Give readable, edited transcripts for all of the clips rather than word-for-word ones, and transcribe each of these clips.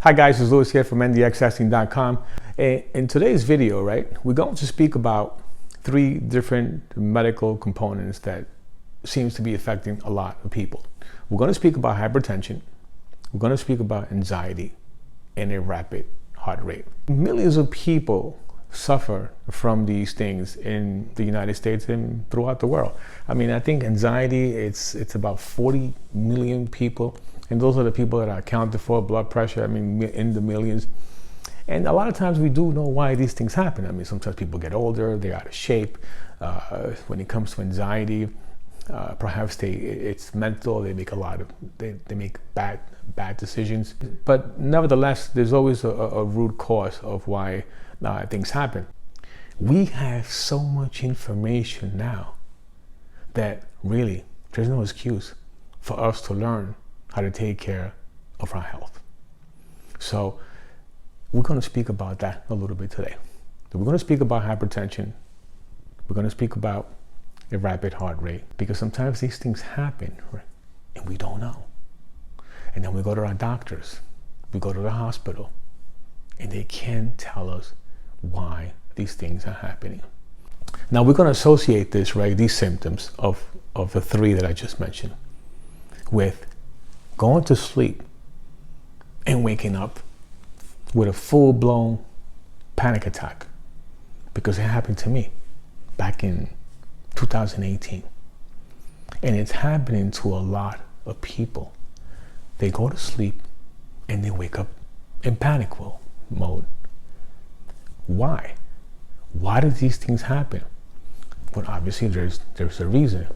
Hi guys, it's Louis here from ndxtesting.com. In today's video, right, we're going to speak about three different medical components that seems to be affecting a lot of people. We're going to speak about hypertension, we're going to speak about anxiety, and a rapid heart rate. Millions of people suffer from these things in the United States and throughout the world. I mean, I think anxiety, it's about 40 million people. And those are the people that are accounted for. Blood pressure, I mean, in the millions. And a lot of times we do know why these things happen. I mean, sometimes people get older, they're out of shape. When it comes to anxiety, perhaps it's mental. They make they make bad decisions. But nevertheless, there's always a root cause of why things happen. We have so much information now that really there's no excuse for us to learn how to take care of our health. So we're going to speak about that a little bit today. So we're going to speak about hypertension. We're going to speak about a rapid heart rate, because sometimes these things happen, right, and we don't know. And then we go to our doctors, we go to the hospital, and they can't tell us why these things are happening. Now we're going to associate this, right, these symptoms of the three that I just mentioned, with going to sleep and waking up with a full-blown panic attack, because it happened to me back in 2018. And it's happening to a lot of people. They go to sleep and they wake up in panic mode. Why? Why do these things happen? Well, obviously there's a reason.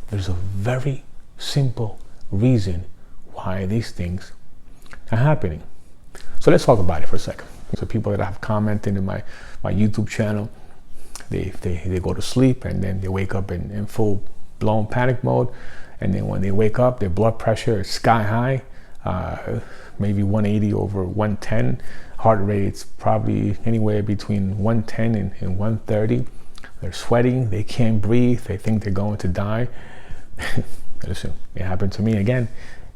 There's a very simple reason why these things are happening. So let's talk about it for a second. So people that have commented in my YouTube channel, they go to sleep and then they wake up in full blown panic mode. And then when they wake up, their blood pressure is sky high, maybe 180 over 110. Heart rate's probably anywhere between 110 and 130. They're sweating, they can't breathe, they think they're going to die. Listen, it happened to me again.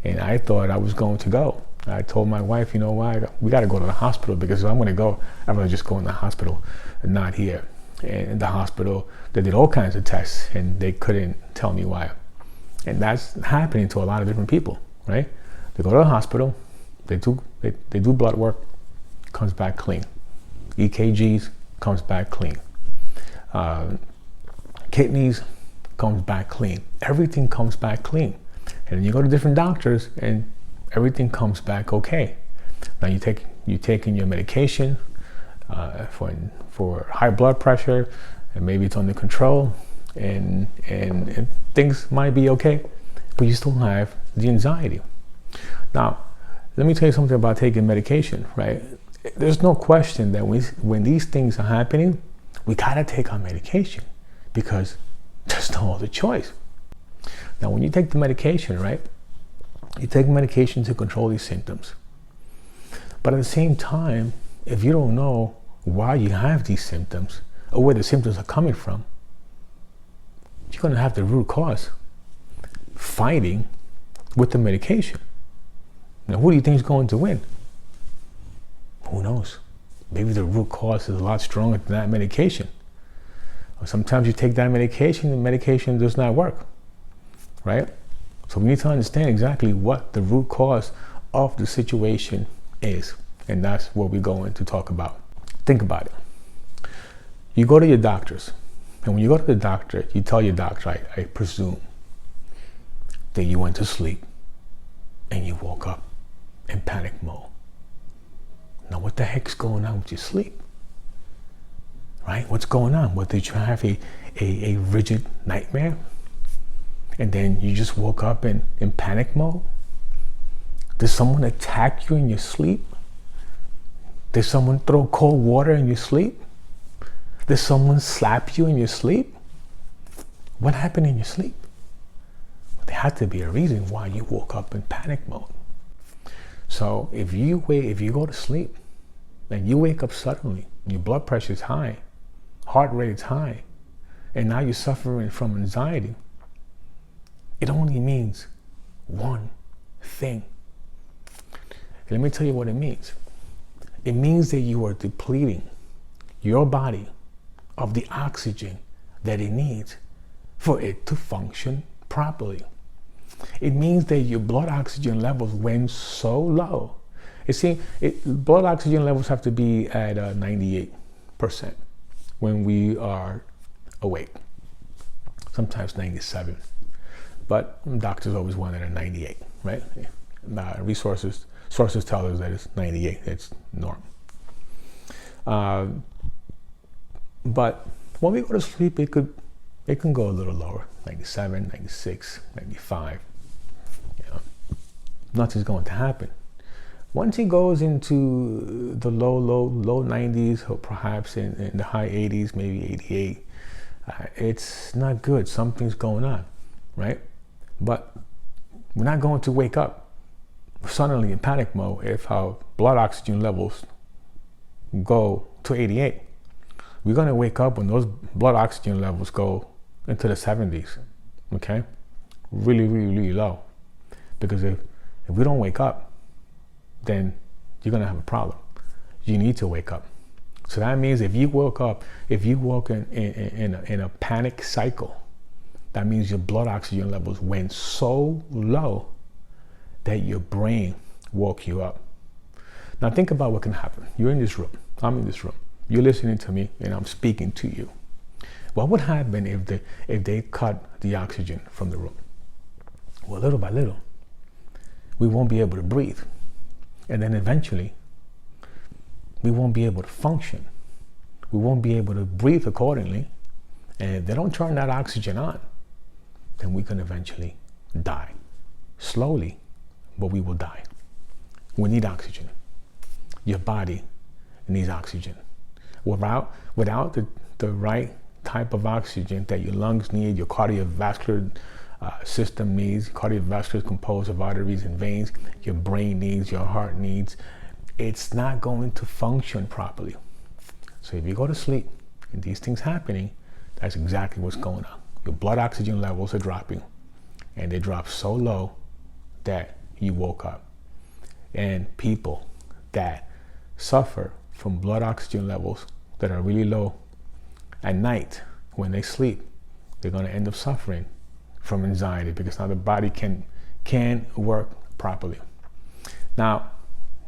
And I thought I was going to go. I told my wife, you know what, we got to go to the hospital, because if I'm going to go, I'd rather just go in the hospital and not here. And in the hospital, they did all kinds of tests and they couldn't tell me why. And that's happening to a lot of different people, right? They go to the hospital, they do blood work, comes back clean. EKGs, comes back clean. Kidneys, comes back clean. Everything comes back clean. And then you go to different doctors and everything comes back okay. Now you taking your medication for high blood pressure, and maybe it's under control, and things might be okay, but you still have the anxiety. Now, let me tell you something about taking medication, right? There's no question that when these things are happening, we gotta take our medication, because there's no other choice. Now, when you take the medication, right, you take medication to control these symptoms. But at the same time, if you don't know why you have these symptoms or where the symptoms are coming from, you're going to have the root cause fighting with the medication. Now, who do you think is going to win? Who knows? Maybe the root cause is a lot stronger than that medication. Or sometimes you take that medication, the medication does not work. Right? So we need to understand exactly what the root cause of the situation is. And that's what we're going to talk about. Think about it. You go to your doctors. And when you go to the doctor, you tell your doctor, I presume, that you went to sleep and you woke up in panic mode. Now, what the heck's going on with your sleep? Right? What's going on? What, did you have a rigid nightmare? And then you just woke up in panic mode? Did someone attack you in your sleep? Did someone throw cold water in your sleep? Did someone slap you in your sleep? What happened in your sleep? Well, there had to be a reason why you woke up in panic mode. So if you go to sleep and you wake up suddenly, your blood pressure is high, heart rate is high, and now you're suffering from anxiety, it only means one thing. let me tell you what it means. It means that you are depleting your body of the oxygen that it needs for it to function properly. It means that your blood oxygen levels went so low. Blood oxygen levels have to be at 98% when we are awake. Sometimes 97, but doctors always want it at 98, right? Sources tell us that it's 98. It's norm. But when we go to sleep, it can go a little lower, 97, 96, 95. Nothing's going to happen. Once it goes into the low 90s, or perhaps in the high 80s, maybe 88, it's not good. Something's going on, right? But we're not going to wake up suddenly in panic mode if our blood oxygen levels go to 88. We're going to wake up when those blood oxygen levels go into the 70s, okay? Really, really, really low. Because if we don't wake up, then you're going to have a problem. You need to wake up. So that means if you woke in a panic cycle, that means your blood oxygen levels went so low that your brain woke you up. Now think about what can happen. You're in this room. I'm in this room. You're listening to me and I'm speaking to you. What would happen if they cut the oxygen from the room? Well, little by little, we won't be able to breathe. And then eventually, we won't be able to function. We won't be able to breathe accordingly. And if they don't turn that oxygen on, then we can eventually die. Slowly, but we will die. We need oxygen. Your body needs oxygen. Without the right type of oxygen that your lungs need, your cardiovascular system needs, cardiovascular is composed of arteries and veins, your brain needs, your heart needs, it's not going to function properly. So if you go to sleep and these things happening, that's exactly what's going on. Your blood oxygen levels are dropping, and they drop so low that you woke up. And people that suffer from blood oxygen levels that are really low at night when they sleep, they're going to end up suffering from anxiety because now the body can work properly. Now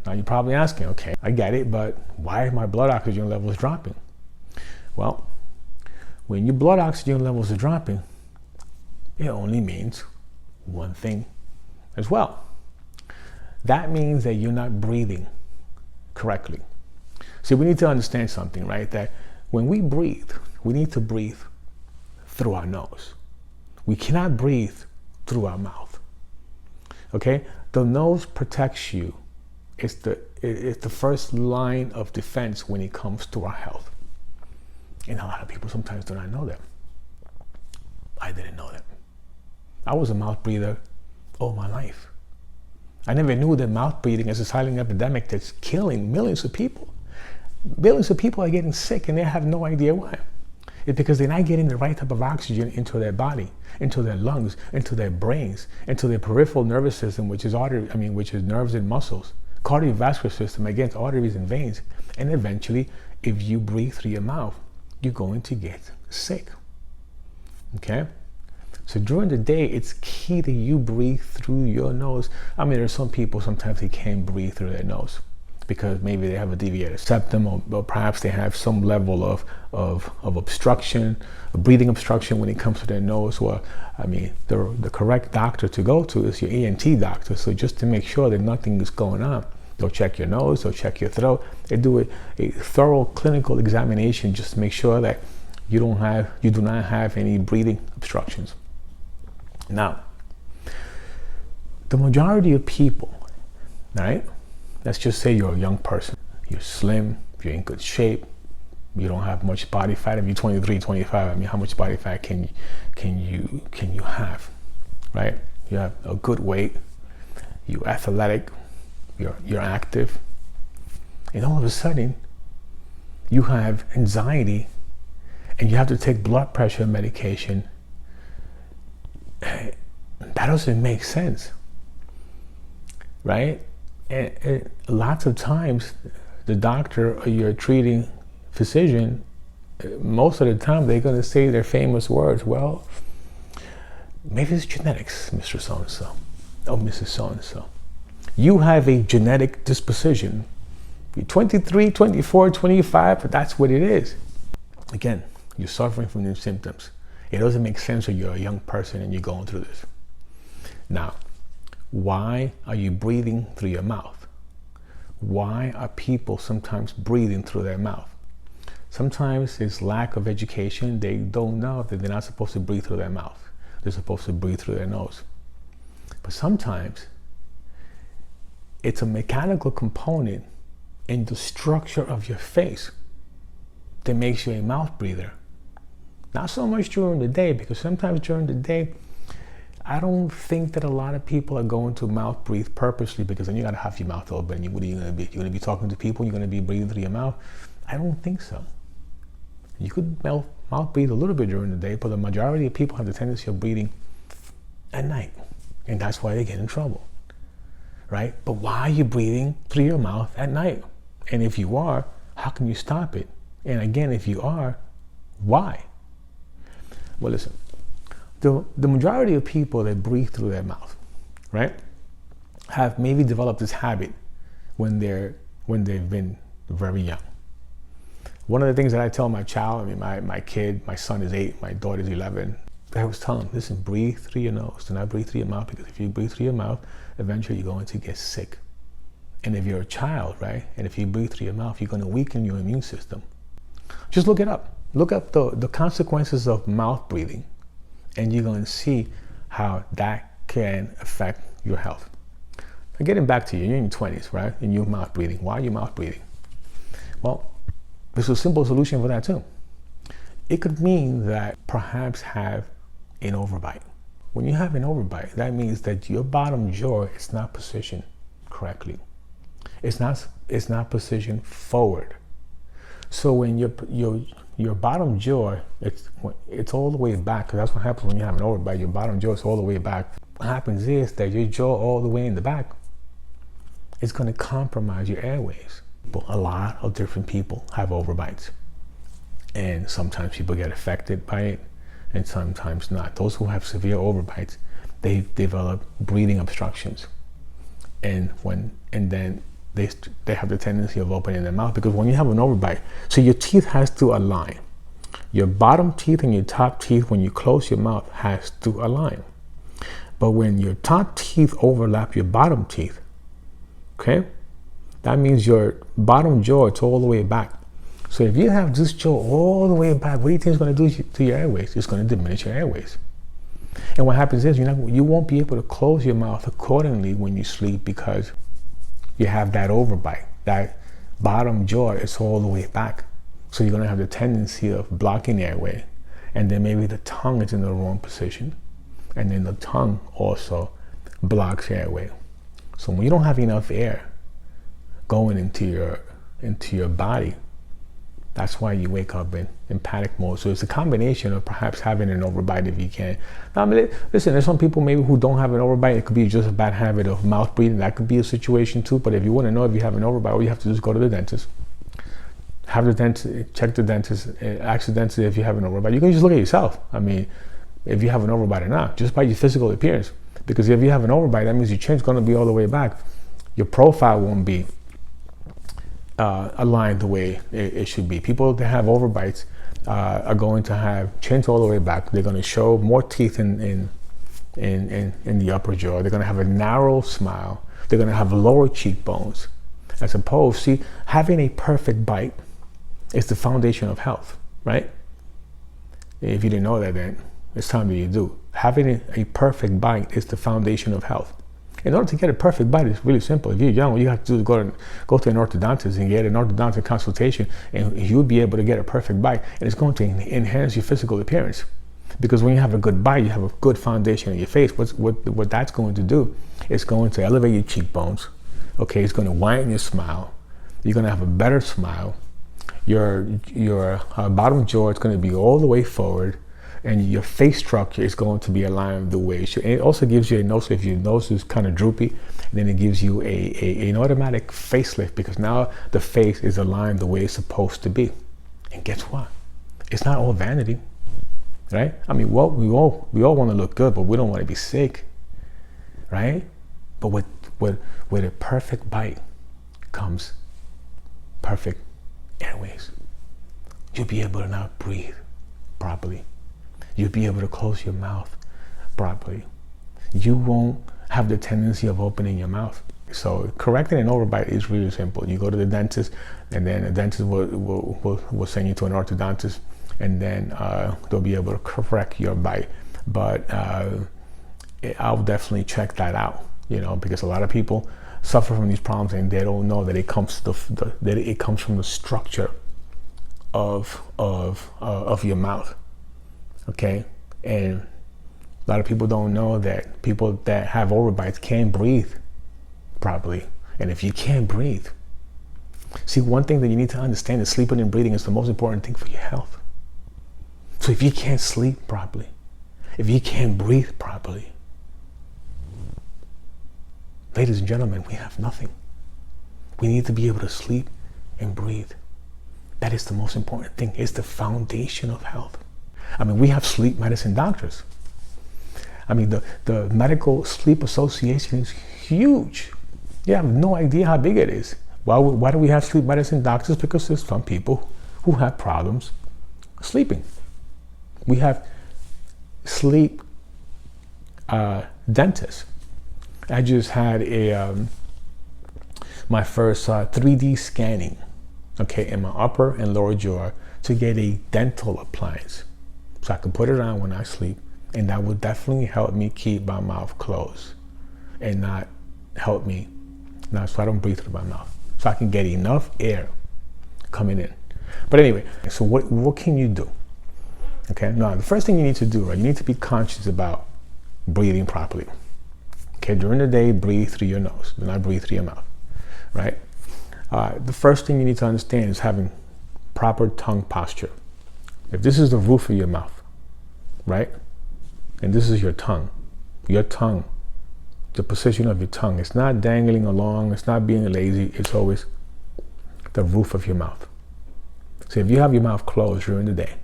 you're probably asking, okay, I get it, but why are my blood oxygen levels dropping? Well, when your blood oxygen levels are dropping, it only means one thing as well. That means that you're not breathing correctly. See, we need to understand something, right? That when we breathe, we need to breathe through our nose. We cannot breathe through our mouth. Okay? The nose protects you. It's the first line of defense when it comes to our health. And a lot of people sometimes do not know that. I didn't know that. I was a mouth breather all my life. I never knew that mouth breathing is a silent epidemic that's killing millions of people. Millions of people are getting sick and they have no idea why. It's because they're not getting the right type of oxygen into their body, into their lungs, into their brains, into their peripheral nervous system, which is nerves and muscles, cardiovascular system, against arteries and veins. And eventually, if you breathe through your mouth, you're going to get sick. Okay? So during the day, it's key that you breathe through your nose. I mean, there's some people, sometimes they can't breathe through their nose because maybe they have a deviated septum, or perhaps they have some level of obstruction, a breathing obstruction when it comes to their nose. Well, I mean, the correct doctor to go to is your ENT doctor. So just to make sure that nothing is going on, they'll check your nose, they'll check your throat. They do a thorough clinical examination just to make sure that you do not have any breathing obstructions. Now, the majority of people, right? Let's just say you're a young person, you're slim, you're in good shape, you don't have much body fat. If you're 23, 25, I mean, how much body fat can you have, right? You have a good weight, you're athletic, you're active, and all of a sudden, you have anxiety, and you have to take blood pressure medication. That doesn't make sense, right? And lots of times, the doctor or your treating physician, most of the time, they're going to say their famous words. Well, maybe it's genetics, Mr. So-and-so. Oh, Mrs. So-and-so. You have a genetic disposition. You're 23, 24, 25, but that's what it is. Again, you're suffering from these symptoms. It doesn't make sense that you're a young person and you're going through this. Now, why are you breathing through your mouth? Why are people sometimes breathing through their mouth? Sometimes it's lack of education. They don't know that they're not supposed to breathe through their mouth. They're supposed to breathe through their nose. But sometimes it's a mechanical component in the structure of your face that makes you a mouth breather. Not so much during the day, because sometimes during the day, I don't think that a lot of people are going to mouth breathe purposely, because then you gotta have your mouth open. What are you gonna be? You're gonna be talking to people, you're gonna be breathing through your mouth? I don't think so. You could mouth breathe a little bit during the day, but the majority of people have the tendency of breathing at night. And that's why they get in trouble, right? But why are you breathing through your mouth at night? And if you are, how can you stop it? And again, if you are, why? Well, listen, the majority of people that breathe through their mouth, right, have maybe developed this habit when they've been very young. One of the things that I tell my child, my kid, my son is 8, my daughter is 11, I always tell them, listen, breathe through your nose. Do not breathe through your mouth, because if you breathe through your mouth, eventually you're going to get sick. And if you're a child, right, and if you breathe through your mouth, you're going to weaken your immune system. Just look it up. Look up the consequences of mouth breathing, and you're going to see how that can affect your health. Now, getting back to you, you're in your 20s, right, and you're mouth breathing. Why are you mouth breathing? Well, there's a simple solution for that too. It could mean that perhaps have an overbite. When you have an overbite, that means that your bottom jaw is not positioned correctly. It's not positioned forward. So when your bottom jaw, it's all the way back, because that's what happens when you have an overbite. Your bottom jaw is all the way back. What happens is that your jaw all the way in the back is going to compromise your airways. But a lot of different people have overbites, and sometimes people get affected by it, and sometimes not. Those who have severe overbites, they develop breathing obstructions, and then they have the tendency of opening their mouth, because when you have an overbite, so your teeth has to align. Your bottom teeth and your top teeth, when you close your mouth, has to align. But when your top teeth overlap your bottom teeth, okay, that means your bottom jaw, it's all the way back. So if you have this jaw all the way back, what do you think it's going to do to your airways? It's going to diminish your airways. And what happens is you won't be able to close your mouth accordingly when you sleep, because you have that overbite. That bottom jaw is all the way back. So you're going to have the tendency of blocking the airway. And then maybe the tongue is in the wrong position. And then the tongue also blocks your airway. So when you don't have enough air going into your body, that's why you wake up in panic mode. So it's a combination of perhaps having an overbite if you can. Now, listen, there's some people maybe who don't have an overbite. It could be just a bad habit of mouth breathing. That could be a situation too. But if you want to know if you have an overbite, all you have to do is go to the dentist. Have the dentist, check the dentist, ask the dentist if you have an overbite. You can just look at yourself. If you have an overbite or not, just by your physical appearance. Because if you have an overbite, that means your chin's going to be all the way back. Your profile won't be aligned the way it should be. People that have overbites are going to have chins all the way back. They're going to show more teeth in the upper jaw. They're going to have a narrow smile. They're going to have lower cheekbones. As opposed, see, having a perfect bite is the foundation of health, right? If you didn't know that, then it's time that you do. Having a perfect bite is the foundation of health. In order to get a perfect bite, it's really simple. If you're young, what you have to do is go to an orthodontist and get an orthodontic consultation, and you'll be able to get a perfect bite, and it's going to enhance your physical appearance. Because when you have a good bite, you have a good foundation in your face. What that's going to do is going to elevate your cheekbones. Okay, it's going to widen your smile. You're going to have a better smile. Your bottom jaw is going to be all the way forward, and your face structure is going to be aligned the way it should. And it also gives you a nose. If your nose is kind of droopy, And then it gives you an automatic facelift, because now the face is aligned the way it's supposed to be. And guess what? It's not all vanity, right? I mean, well, we all want to look good, but we don't want to be sick, right? But with a perfect bite comes perfect airways. You'll be able to now breathe properly. You'll be able to close your mouth properly. You won't have the tendency of opening your mouth. So correcting an overbite is really simple. You go to the dentist, and then the dentist will send you to an orthodontist, and then they'll be able to correct your bite. But I'll definitely check that out, because a lot of people suffer from these problems and they don't know that it comes from the structure of your mouth. Okay, and a lot of people don't know that people that have overbites can't breathe properly. And if you can't breathe, see, one thing that you need to understand is sleeping and breathing is the most important thing for your health. So if you can't sleep properly, if you can't breathe properly, ladies and gentlemen, we have nothing. We need to be able to sleep and breathe. That is the most important thing. It's the foundation of health. I mean, we have sleep medicine doctors. I mean, the Medical Sleep Association is huge. You have no idea how big it is. Why do we have sleep medicine doctors? Because there's some people who have problems sleeping. We have sleep dentists. I just had my first 3D scanning, okay, in my upper and lower jaw to get a dental appliance. So I can put it on when I sleep, and that would definitely help me keep my mouth closed and not help me now, so I don't breathe through my mouth, so I can get enough air coming in. But anyway, so what can you do? Okay, now the first thing you need to do, right, you need to be conscious about breathing properly. Okay, during the day, breathe through your nose. Do not breathe through your mouth, right? The first thing you need to understand is having proper tongue posture. If this is the roof of your mouth, right, and this is your tongue, the position of your tongue, it's not dangling along, it's not being lazy, it's always the roof of your mouth. So if you have your mouth closed during the day,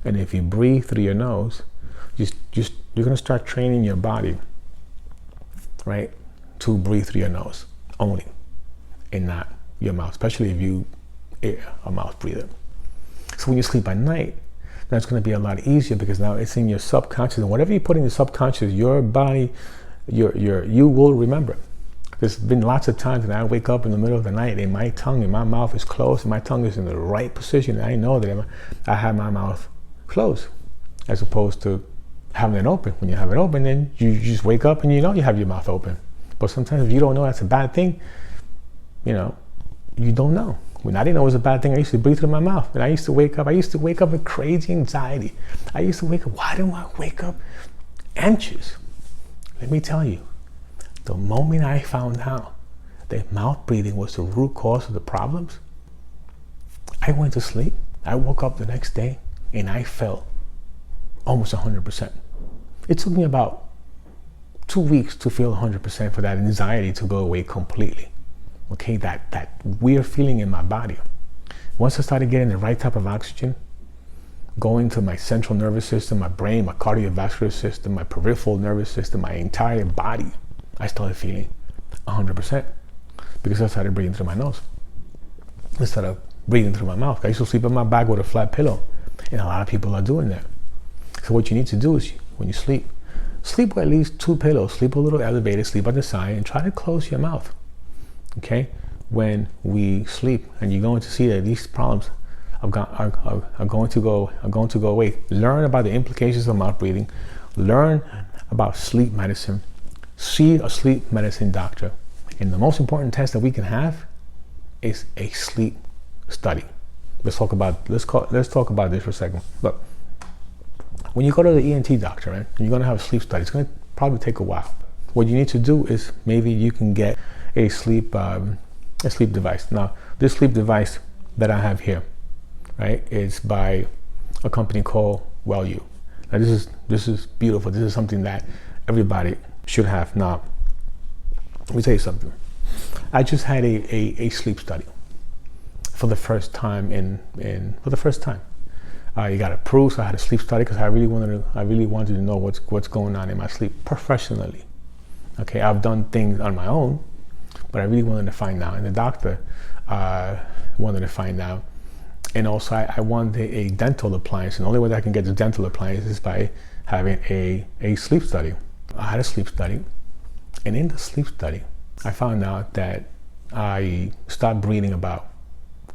and if you breathe through your nose, you're gonna start training your body, right, to breathe through your nose only, and not your mouth, especially if you are a mouth breather. So when you sleep at night, that's going to be a lot easier, because now it's in your subconscious, and whatever you put in your subconscious, your body, you will remember. There's been lots of times that I wake up in the middle of the night and my tongue and my mouth is closed, and my tongue is in the right position, and I know that I have my mouth closed, as opposed to having it open. When you have it open, then you just wake up and you have your mouth open. But sometimes if you don't know that's a bad thing, you don't know. When I didn't know it was a bad thing, I used to breathe through my mouth, and I used to wake up with crazy anxiety. I used to wake up, why do I wake up anxious? Let me tell you, the moment I found out that mouth breathing was the root cause of the problems, I went to sleep. I woke up the next day and I felt almost 100%. It took me about 2 weeks to feel 100% for that anxiety to go away completely. Okay, that weird feeling in my body. Once I started getting the right type of oxygen, going to my central nervous system, my brain, my cardiovascular system, my peripheral nervous system, my entire body, I started feeling 100%, because I started breathing through my nose instead of breathing through my mouth. I used to sleep on my back with a flat pillow, and a lot of people are doing that. So what you need to do is, when you sleep with at least 2 pillows, sleep a little elevated, sleep on the side, and try to close your mouth. Okay, when we sleep, and you're going to see that these problems are going to go away. Learn about the implications of mouth breathing. Learn about sleep medicine. See a sleep medicine doctor. And the most important test that we can have is a sleep study. Let's talk about this for a second. Look, when you go to the ENT doctor, right, you're going to have a sleep study. It's going to probably take a while. What you need to do is, maybe you can get a sleep device. Now, this sleep device that I have here, right, is by a company called WellU. Now, this is beautiful. This is something that everybody should have. Now, Let me tell you something. I just had a sleep study for the first time for the first time. You got approved, so I had a sleep study because I really wanted to know what's going on in my sleep professionally. Okay, I've done things on my own, but I really wanted to find out, and the doctor wanted to find out. And also I wanted a dental appliance, and the only way that I can get the dental appliance is by having a sleep study. I had a sleep study, and in the sleep study, I found out that I stopped breathing about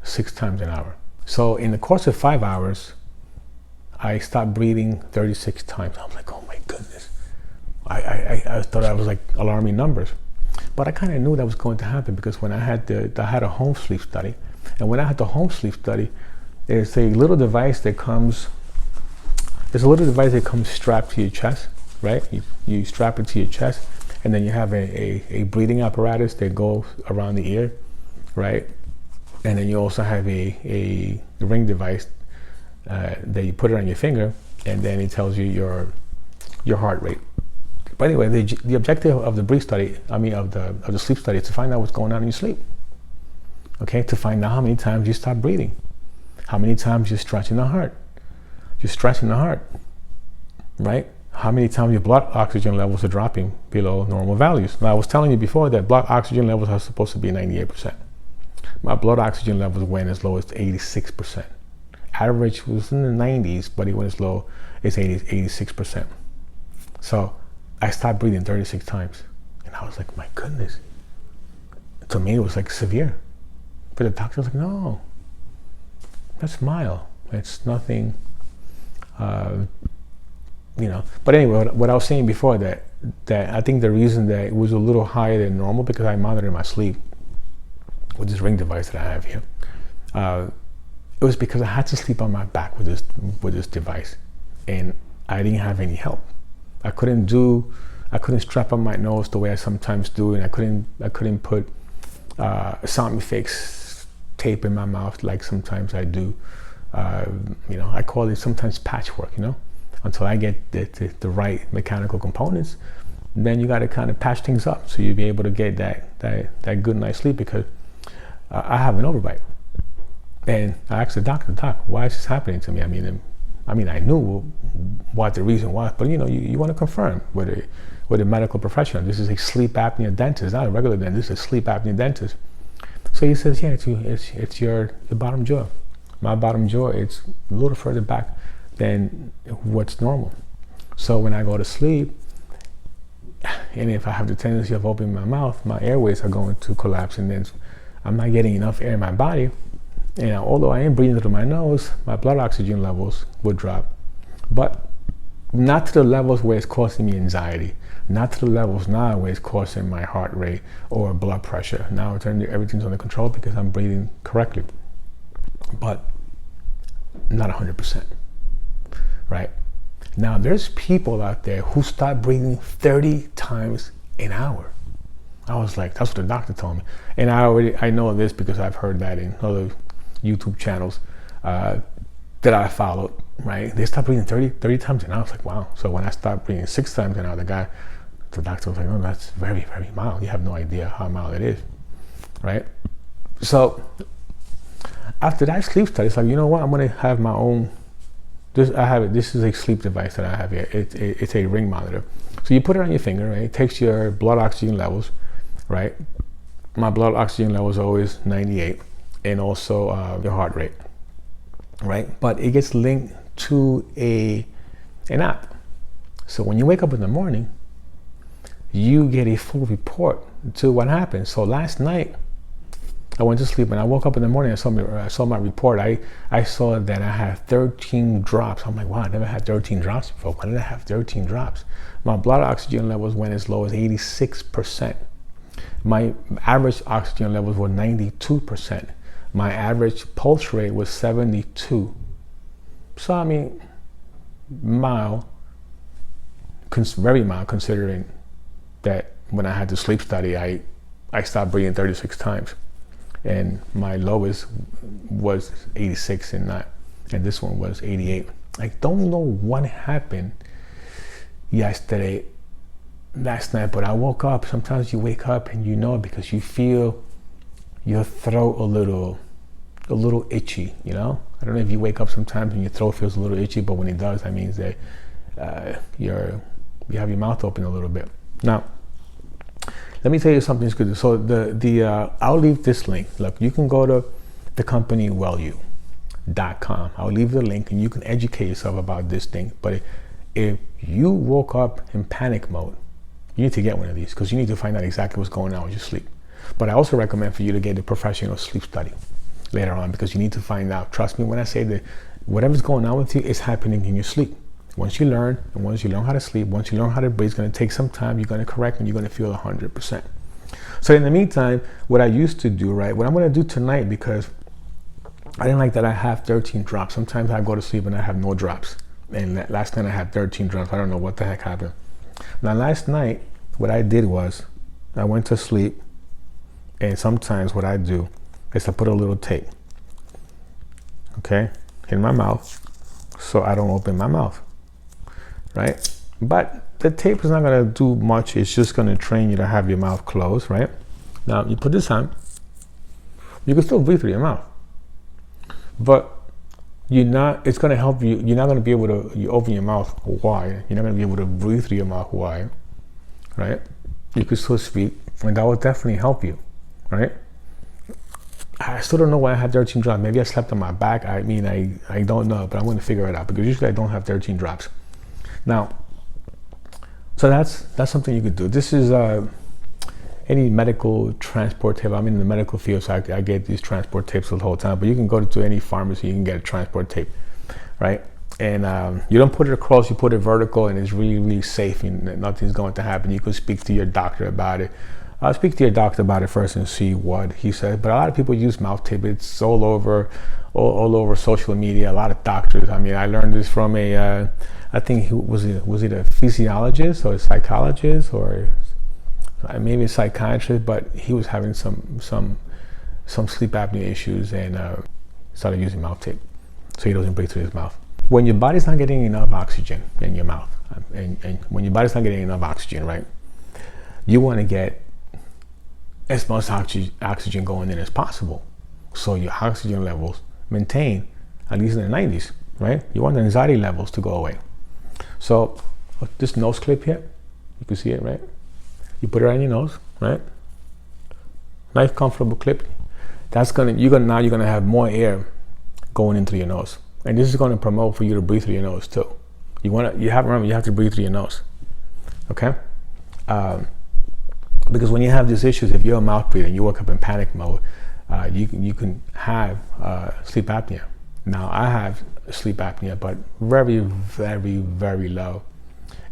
6 times an hour. So in the course of 5 hours, I stopped breathing 36 times. I was like, oh my goodness. I thought I was like alarming numbers. But I kind of knew that was going to happen because when I had a home sleep study, and when I had the home sleep study, there's a little device that comes strapped to your chest, right? You strap it to your chest, and then you have a breathing apparatus that goes around the ear, right? And then you also have a ring device that you put it on your finger, and then it tells you your heart rate. But anyway, the objective of the breathe study, of the sleep study, is to find out what's going on in your sleep. Okay, to find out how many times you stop breathing, how many times you're stretching the heart. You're stretching the heart, right? How many times your blood oxygen levels are dropping below normal values. Now, I was telling you before that blood oxygen levels are supposed to be 98%. My blood oxygen levels went as low as 86%. Average was in the 90s, but it went as low as 86%. So I stopped breathing 36 times. And I was like, my goodness. To me, it was like severe. But the doctor was like, no, that's mild. It's nothing, But anyway, what I was saying before, that I think the reason that it was a little higher than normal, because I monitor my sleep with this ring device that I have here. It was because I had to sleep on my back with this device, and I didn't have any help. I couldn't strap on my nose the way I sometimes do, and I couldn't put sound effects tape in my mouth like sometimes I do. I call it sometimes patchwork, until I get the right mechanical components. Then you got to kind of patch things up so you'll be able to get that good night's sleep, because I have an overbite. And I asked the doctor, Doc, why is this happening to me? I knew what the reason was, but you want to confirm with a medical professional. This is a sleep apnea dentist, not a regular dentist. This is a sleep apnea dentist. So he says, yeah, it's your bottom jaw. My bottom jaw, it's a little further back than what's normal. So when I go to sleep, and if I have the tendency of opening my mouth, my airways are going to collapse, and then I'm not getting enough air in my body. And although I am breathing through my nose, my blood oxygen levels would drop. But not to the levels where it's causing me anxiety. Not to the levels now where it's causing my heart rate or blood pressure. Now everything's under control because I'm breathing correctly. But not 100%, right? Now there's people out there who start breathing 30 times an hour. I was like, that's what the doctor told me. And I know this because I've heard that in other YouTube channels that I followed, right? They stopped breathing 30 times an hour. I was like, wow. So when I stopped breathing 6 times an hour, the doctor was like, oh, that's very, very mild. You have no idea how mild it is, right? So after that sleep study, it's like, you know what? I'm going to have my own. This is a sleep device that I have here. It's a ring monitor. So you put it on your finger, right? It takes your blood oxygen levels, right? My blood oxygen level is always 98, and also your heart rate, right? But it gets linked to an app. So when you wake up in the morning, you get a full report to what happened. So last night, I went to sleep and I woke up in the morning. I saw my report. I saw that I had 13 drops. I'm like, wow, I never had 13 drops before. Why did I have 13 drops? My blood oxygen levels went as low as 86%. My average oxygen levels were 92%. My average pulse rate was 72. So I mean, mild, very mild, considering that when I had the sleep study, I stopped breathing 36 times. And my lowest was 86 and this one was 88. I don't know what happened yesterday last night, but I woke up. Sometimes you wake up and you know because you feel your throat a little itchy, you know? I don't know if you wake up sometimes and your throat feels a little itchy, but when it does, that means that you have your mouth open a little bit. Now, let me tell you something that's good. So I'll leave this link. Look, you can go to the company wellu.com. I'll leave the link and you can educate yourself about this thing. But if you woke up in panic mode, you need to get one of these because you need to find out exactly what's going on with your sleep. But I also recommend for you to get a professional sleep study later on because you need to find out. Trust me when I say that whatever's going on with you is happening in your sleep. Once you learn how to sleep, once you learn how to breathe, it's going to take some time. You're going to correct and you're going to feel 100%. So in the meantime, what I used to do, right, what I'm going to do tonight, because I didn't like that I have 13 drops. Sometimes I go to sleep and I have no drops. And last night I had 13 drops. I don't know what the heck happened. Now last night, what I did was I went to sleep, and sometimes what I do is I put a little tape, okay, in my mouth so I don't open my mouth. Right? But the tape is not going to do much. It's just going to train you to have your mouth closed, right? Now, you put this on. You can still breathe through your mouth. But it's going to help you. You're not going to be able to, you open your mouth wide. You're not going to be able to breathe through your mouth wide, right? You can still speak, and that will definitely help you, right? I still don't know why I had 13 drops. Maybe I slept on my back. I mean, I don't know, but I'm going to figure it out because usually I don't have 13 drops. Now, so that's something you could do. This is any medical transport tape. I'm in the medical field, so I get these transport tapes the whole time. But you can go to any pharmacy, you can get a transport tape, right? And you don't put it across, you put it vertical, and it's really, really safe, and nothing's going to happen. You can speak to your doctor about it. Speak to your doctor about it first and see what he says. But a lot of people use mouth tape. It's all over social media. A lot of doctors. I mean, I learned this from I think was it a physiologist or a psychologist or maybe a psychiatrist, but he was having some sleep apnea issues and started using mouth tape so he doesn't breathe through his mouth. When your body's not getting enough oxygen in your mouth, and when your body's not getting enough oxygen, right, you want to get as much oxygen going in as possible, so your oxygen levels maintain at least in the 90s, right? You want the anxiety levels to go away. So this nose clip here, you can see it, right? You put it on your nose, right? Nice, comfortable clip. You're gonna have more air going into your nose, and this is gonna promote for you to breathe through your nose too. You have to breathe through your nose, okay? Because when you have these issues, if you're a mouth breather and you wake up in panic mode, you can have sleep apnea. Now I have sleep apnea, but very, very, very low.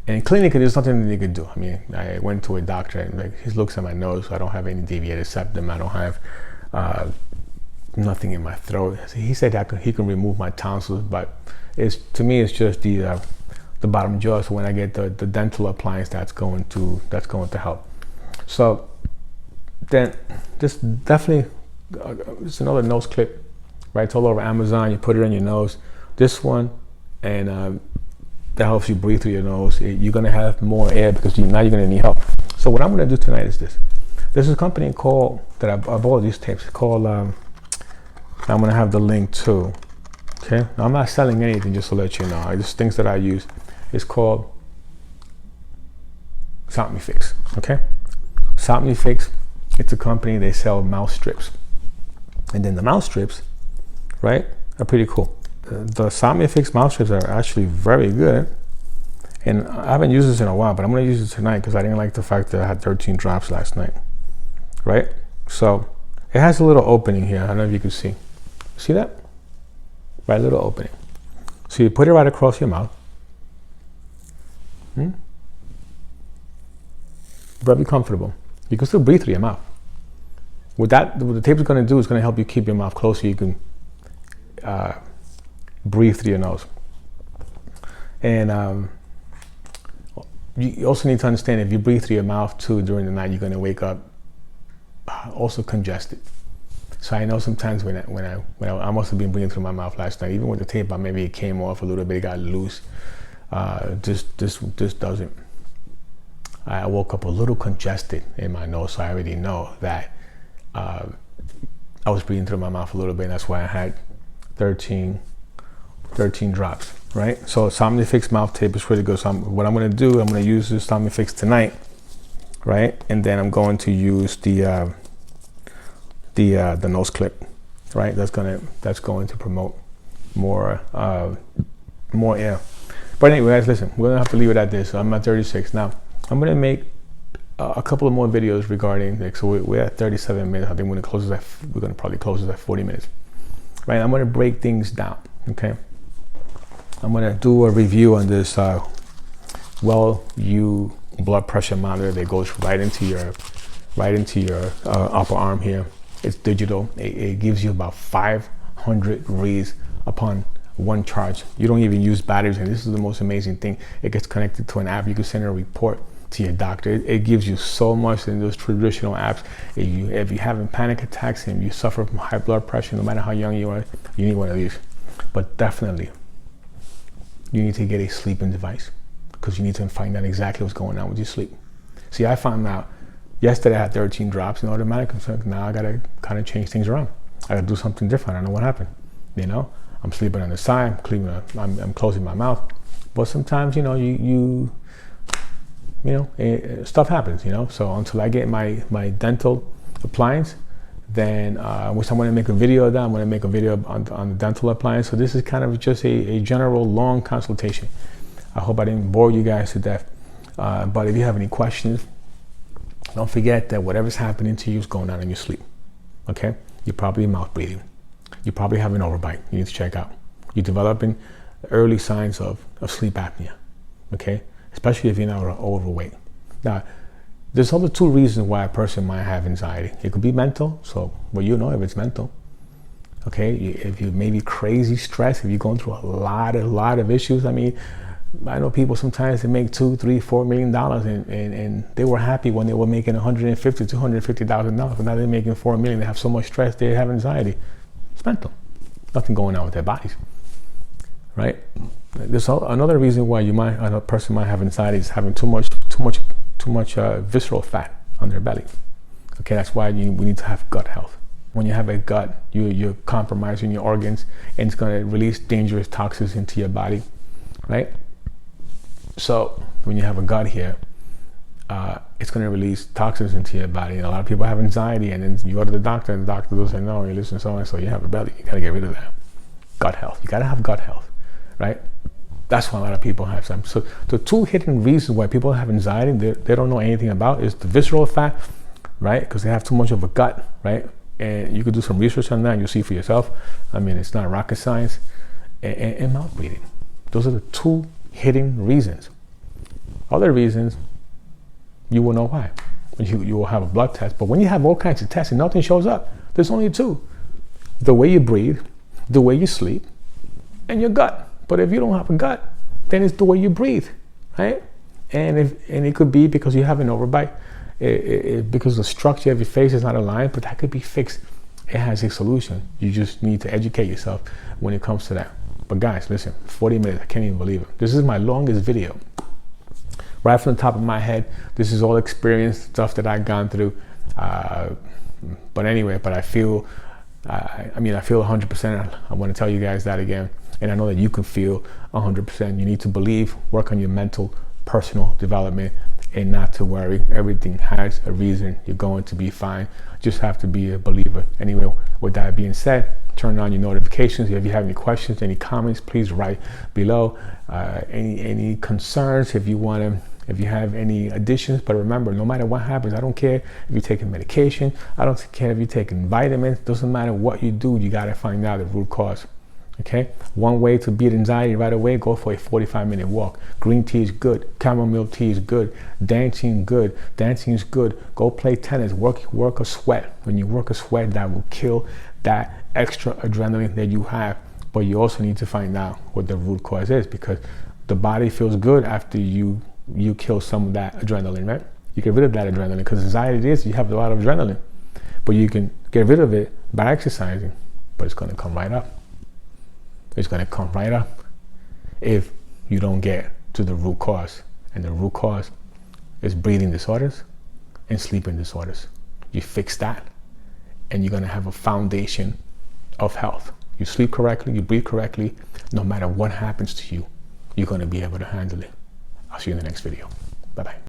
And clinically, there's nothing that they could do. I mean, I went to a doctor and he looks at my nose. So I don't have any deviated septum. I don't have nothing in my throat. He said he can remove my tonsils, but to me it's just the bottom jaw. So when I get the dental appliance, that's going to help. So then this definitely it's another nose clip, right? It's all over Amazon. You put it in your nose. This one, and that helps you breathe through your nose. You're gonna have more air because now you're gonna need help. So what I'm gonna do tonight is this. There's a company called that I bought these tapes. It's called. I'm gonna have the link too. Okay. Now, I'm not selling anything, just to let you know. Just things that I use. It's called Somnifix. Okay. Somnifix. It's a company. They sell mouth strips, and then the mouth strips, right, are pretty cool. The Somnifix mouth strips are actually very good, and I haven't used this in a while, but I'm going to use it tonight because I didn't like the fact that I had 13 drops last night, right? So it has a little opening here. I don't know if you can see that, right? Little opening. So you put it right across your mouth. Very comfortable. You can still breathe through your mouth. What the tape is going to do is going to help you keep your mouth closed so you can breathe through your nose. And you also need to understand, if you breathe through your mouth too during the night, you're going to wake up also congested. So I know sometimes when I must have been breathing through my mouth last night, even with the tape on, maybe it came off a little bit, it got loose. This doesn't. I woke up a little congested in my nose, so I already know that I was breathing through my mouth a little bit, and that's why I had 13 drops, right? So Somnifix mouth tape is really good. So what I'm gonna do, I'm gonna use this Somnifix tonight, right? And then I'm going to use the nose clip, right? That's going to promote more air. But anyway, guys, listen, we're gonna have to leave it at this. So I'm at 36 now. I'm gonna make a couple of more videos regarding, like, so we're at 37 minutes. I think we're gonna probably close this at 40 minutes, right? I'm gonna break things down, okay? I'm gonna do a review on this WellU blood pressure monitor that goes right into your upper arm here. It's digital. It gives you about 500 reads upon one charge. You don't even use batteries, and this is the most amazing thing. It gets connected to an app. You can send a report to your doctor. It gives you so much in those traditional apps. If you're having panic attacks and you suffer from high blood pressure, no matter how young you are, you need one of these. But definitely, you need to get a sleeping device, because you need to find out exactly what's going on with your sleep. See, I found out yesterday I had 13 drops in automatic. So now I gotta kind of change things around. I gotta do something different. I don't know what happened. You know, I'm sleeping on the side. I'm closing my mouth. But sometimes, you know, stuff happens. You know, so until I get my dental appliance, then which I'm going to make a video of that. I'm going to make a video on the dental appliance. So this is kind of just a general long consultation. I hope I didn't bore you guys to death. But if you have any questions, don't forget that whatever's happening to you is going on in your sleep. Okay? You're probably mouth breathing. You probably have an overbite. You need to check out. You're developing early signs of sleep apnea. Okay? Especially if you're not overweight. Now, there's other two reasons why a person might have anxiety. It could be mental, so you know if it's mental. Okay, if you maybe crazy stress, if you're going through a lot of issues. I mean, I know people sometimes they make $2, $3, $4 million, and they were happy when they were making $150,000, $250,000, but now they're making $4 million. They have so much stress, they have anxiety. It's mental. Nothing going on with their bodies, right? There's another reason why a person might have anxiety is having too much visceral fat on their belly. Okay, that's why we need to have gut health. When you have a gut, you're compromising your organs, and it's going to release dangerous toxins into your body, right? So when you have a gut here, it's going to release toxins into your body, and a lot of people have anxiety, and then you go to the doctor, and the doctor will say, no, you listen, so and so, you have a belly. You got to get rid of that. Gut health. You got to have gut health, right? That's why a lot of people have some. So the two hidden reasons why people have anxiety they don't know anything about is the visceral fat, right? Because they have too much of a gut, right? And you could do some research on that and you'll see for yourself. I mean, it's not rocket science. And mouth breathing. Those are the two hidden reasons. Other reasons, you will know why. You will have a blood test. But when you have all kinds of tests and nothing shows up, there's only two. The way you breathe, the way you sleep, and your gut. But if you don't have a gut, then it's the way you breathe, right? And it could be because you have an overbite, because the structure of your face is not aligned, but that could be fixed. It has a solution. You just need to educate yourself when it comes to that. But guys, listen, 40 minutes, I can't even believe it. This is my longest video. Right from the top of my head, this is all experience, stuff that I've gone through. But anyway, I feel 100%. I want to tell you guys that again. And I know that you can feel 100%. You need to believe, work on your mental, personal development, and not to worry. Everything has a reason. You're going to be fine. Just have to be a believer. Anyway, with that being said, turn on your notifications. If you have any questions, any comments, please write below. Any concerns, if you have any additions. But remember, no matter what happens, I don't care if you're taking medication. I don't care if you're taking vitamins. Doesn't matter what you do. You got to find out the root cause. Okay, one way to beat anxiety right away, go for a 45-minute walk. Green tea is good. Chamomile tea is good. Dancing is good. Go play tennis. Work a sweat. When you work a sweat, that will kill that extra adrenaline that you have. But you also need to find out what the root cause is, because the body feels good after you kill some of that adrenaline, right? You get rid of that adrenaline, because anxiety is you have a lot of adrenaline, but you can get rid of it by exercising, but it's going to come right up. It's going to come right up if you don't get to the root cause. And the root cause is breathing disorders and sleeping disorders. You fix that, and you're going to have a foundation of health. You sleep correctly, you breathe correctly, no matter what happens to you, you're going to be able to handle it. I'll see you in the next video. Bye-bye.